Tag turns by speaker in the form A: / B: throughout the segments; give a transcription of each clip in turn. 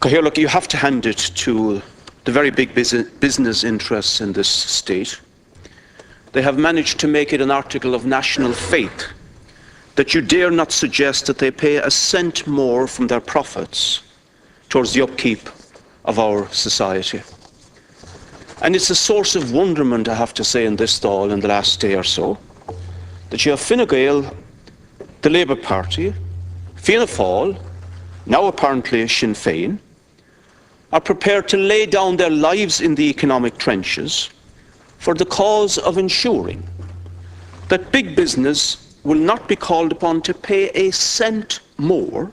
A: Here, look, you have to hand it to the very big business interests in this state. They have managed to make it an article of national faith that you dare not suggest that they pay a cent more from their profits towards the upkeep of our society. And it's a source of wonderment, I have to say, in this Dáil in the last day or so, that you have Fine Gael, the Labour Party, Fianna Fáil, now apparently Sinn Féin, are prepared to lay down their lives in the economic trenches for the cause of ensuring that big business will not be called upon to pay a cent more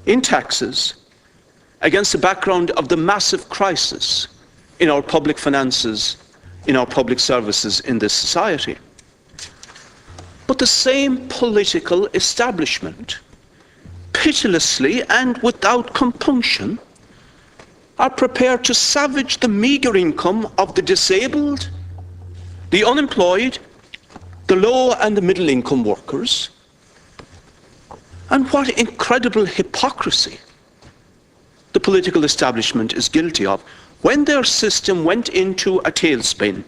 A: in taxes against the background of the massive crisis in our public finances, in our public services in this society. But the same political establishment, pitilessly and without compunction, are prepared to savage the meagre income of the disabled, the unemployed, the low and the middle income workers. And what incredible hypocrisy the political establishment is guilty of when their system went into a tailspin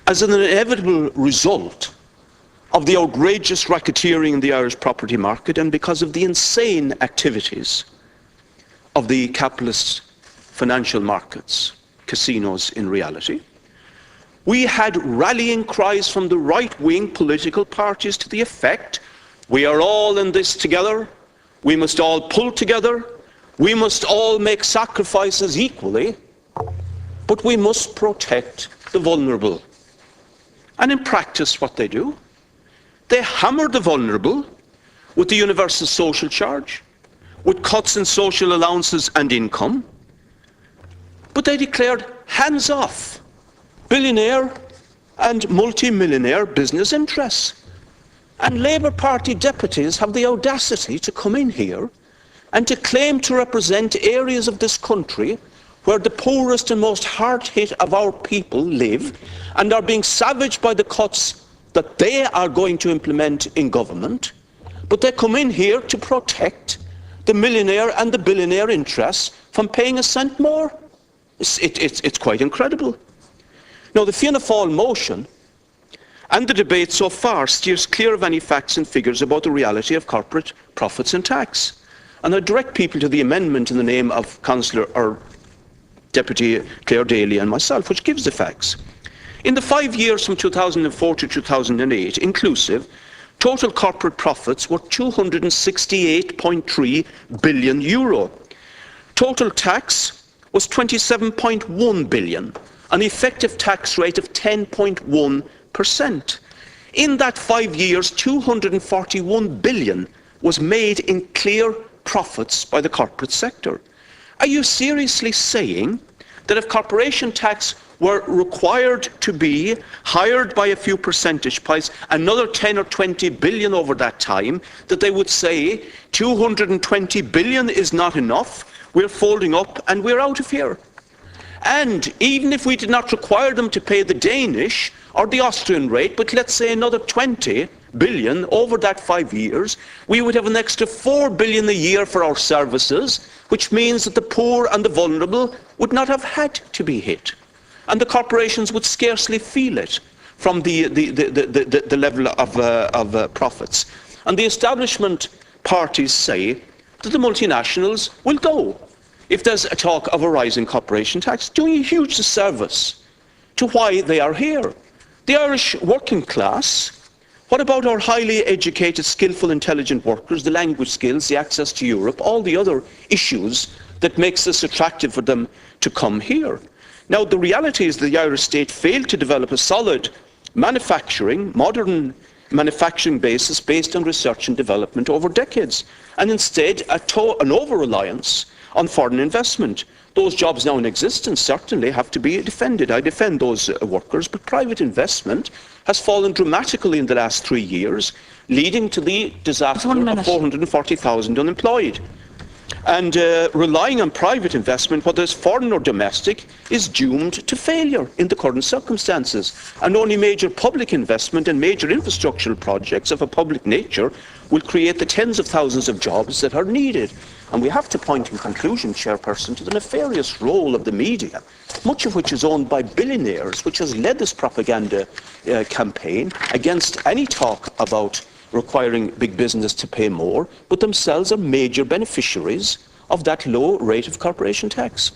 A: as an inevitable result of the outrageous racketeering in the Irish property market and because of the insane activities of the capitalist financial markets, casinos in reality. We had rallying cries from the right-wing political parties to the effect, we are all in this together, we must all pull together, we must all make sacrifices equally, but we must protect the vulnerable. And in practice what they do, they hammer the vulnerable with the universal social charge, with cuts in social allowances and income, but they declared hands off billionaire and multi-millionaire business interests. And Labour Party deputies have the audacity to come in here and to claim to represent areas of this country where the poorest and most hard-hit of our people live and are being savaged by the cuts that they are going to implement in government, but they come in here to protect the millionaire and the billionaire interests from paying a cent more. It's quite incredible. Now, the Fianna Fáil motion and the debate so far steers clear of any facts and figures about the reality of corporate profits and tax. And I direct people to the amendment in the name of Councillor or Deputy Claire Daly and myself, which gives the facts. In the 5 years from 2004 to 2008, inclusive, total corporate profits were €268.3 billion. Total tax was 27.1 billion, an effective tax rate of 10.1%. In that 5 years, 241 billion was made in clear profits by the corporate sector. Are you seriously saying that if corporation tax were required to be higher by a few percentage points, another 10 or 20 billion over that time, that they would say 220 billion is not enough, we're folding up and we're out of here? And even if we did not require them to pay the Danish or the Austrian rate, but let's say another 20 billion over that 5 years, we would have an extra 4 billion a year for our services, which means that the poor and the vulnerable would not have had to be hit. And the corporations would scarcely feel it from the level of profits. And the establishment parties say that the multinationals will go if there's a talk of a rising corporation tax, doing a huge disservice to why they are here. The Irish working class, what about our highly educated, skillful, intelligent workers, the language skills, the access to Europe, all the other issues that makes this attractive for them to come here? Now, the reality is that the Irish state failed to develop a solid manufacturing, modern manufacturing basis based on research and development over decades, and instead an over-reliance on foreign investment. Those jobs now in existence certainly have to be defended. I defend those workers, but private investment has fallen dramatically in the last 3 years, leading to the disaster of 440,000 unemployed. And relying on private investment, whether it's foreign or domestic, is doomed to failure in the current circumstances. And only major public investment and major infrastructural projects of a public nature will create the tens of thousands of jobs that are needed. And we have to point in conclusion, Chairperson, to the nefarious role of the media, much of which is owned by billionaires, which has led this propaganda campaign against any talk about requiring big business to pay more, but themselves are major beneficiaries of that low rate of corporation tax.